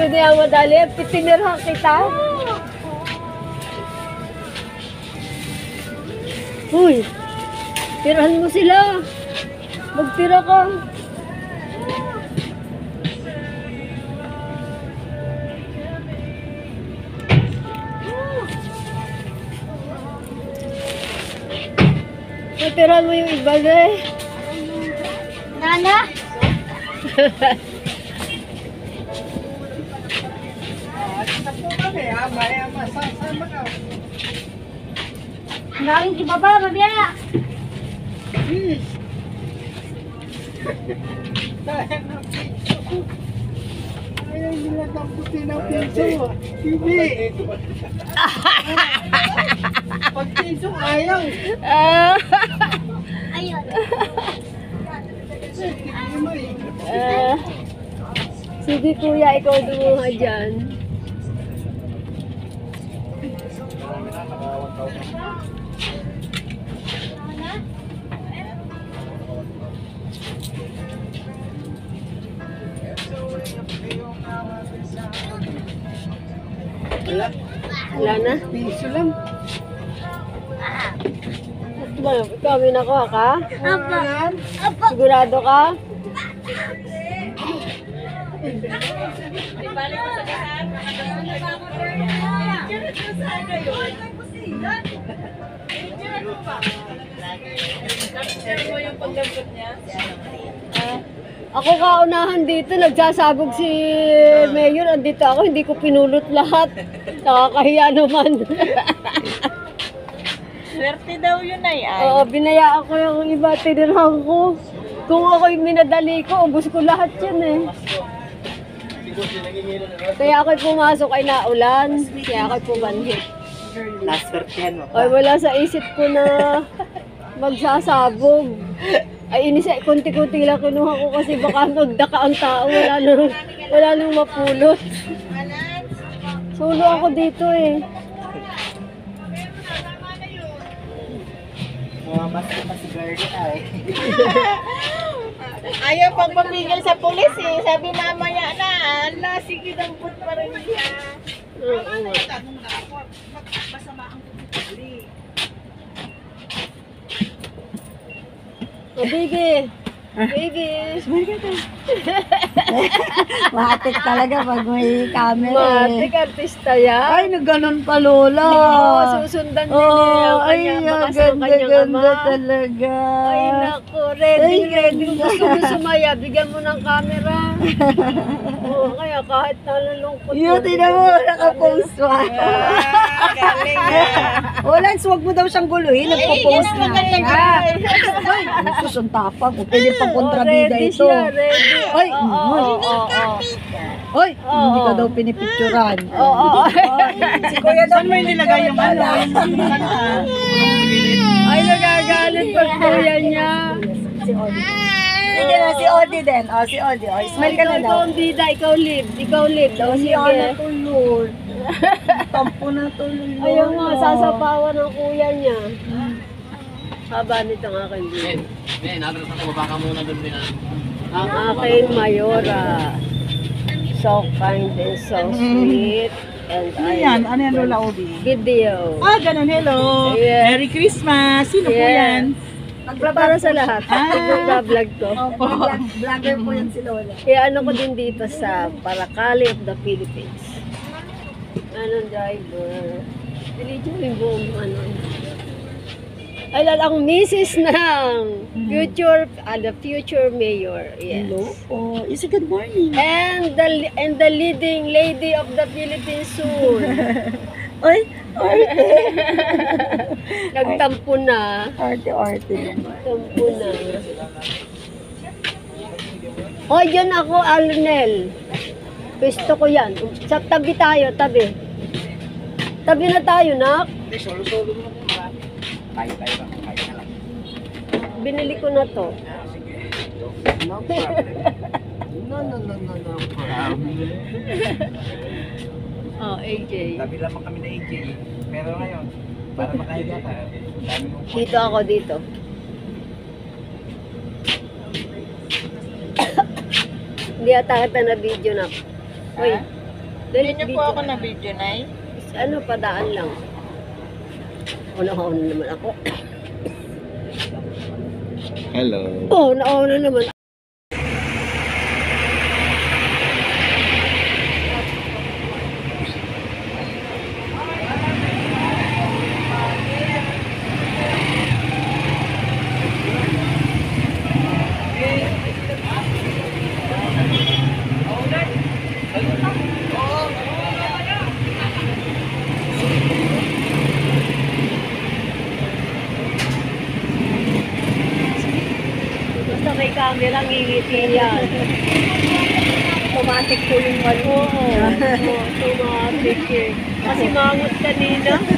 hindi ako madali. Pitinirhan kita. Uy, tirahan mo sila. Magtira ka. Matirahan mo yung iba na eh. Nana? Galing ibaba, Rabia. Ayaw nila tamputin ang pinso. Hindi. Pag pinso, ayaw. Ayun. Sige kuya, ikaw dumuha dyan. Wala na? Pinso lang. Ikaw, may nakuha ka? Apa. Apa. Sigurado ka? Ako kaunahan dito, nagsasabog si Mayor, andito ako, hindi ko pinulot lahat. Nakakahiya naman. Swerte daw yun ay. Oo, binayaan ko yung iba, tinirhan ko. Kung ako'y minadali ko, ubos ko lahat yan eh. Kaya ako'y pumasok ay naulan, kaya ako'y pumanhit. Last swertehan mo Ay, wala sa isip ko na magsasabog. Ay, inisa, kunti-kunti lang kinuha ko kasi baka magdaka ang tao, wala nang mapulot. Solo ako dito eh. mas girl ay. Ayaw pang pamigil sa pulis eh. Sabi mamaya na, ala, sige dampot pa rin siya. Oh, baby. Baby. Matik talaga pag may camera Matik, artista yan. Ay, nagganon pa Lola. Oo, susundan din niya. Ay, ganda talaga. Ay, naku, ready. Gusto mo sumaya, bigyan mo ng camera. Oo, kaya kahit nalulungkot Yun, tinan mo, nakapost pa. Galing ah. Lance, huwag mo daw siyang guluhin. Nagpo-post na siya. Ay, ano susuntapang. Kung pwede pang kontrabida ready ito. siya, ready. Ay, Hoy, Oo. hindi ka daw pinipicturan. Oo. Si Kuya daw Saan mo nilagay yung ano? Ay, nagagalit pag kuya niya. Si Odi. Sige na, si Odi din. O, si Odi. O, smile ka na Ikaw daw. ang bida, ikaw live. Ikaw live. O, Si sige. Ana tulol. Tampo na tulol. Ayaw nga, sasapawan ng kuya niya. Haba nitong aking video. Ang aking Mayora. So kind and so sweet. And Ano yan Lola Obi? video. Ah, ganun, hello. Yes. Merry Christmas. Sino po yan? Para sa lahat. Vlog ko. Vlogger po yan si Lola. Kaya ano ko din dito sa Paracali of the Philippines. Anong driver? Delete mo yung buong ano. Ay, ang misis ng the future mayor. Yes. Hello po. Is it good morning? And the leading lady of the Philippines soon. Ay, Nagtampo na. arte naman. Tampo na. O, dyan ako, Alnel. Gusto ko yan. Sa tabi tayo, tabi. Tabi na tayo, nak. Solo-solo mo na. Tayo na lang. Binili ko na to. No problem. No problem. Oh, AJ. Tabi lamang kami na AJ. Pero ngayon, para makahiga ka, dami mong Dito ako, dito. Hindi ata kita na video na. Uy, Hindi niyo po ako na video na Ano, padaan lang. Una-una naman ako. Hello. Oh, nauna naman. Basta may camera, ngingiti yan. Automatic po yung ano. Oo, automatic eh. Kasi mangot kanina.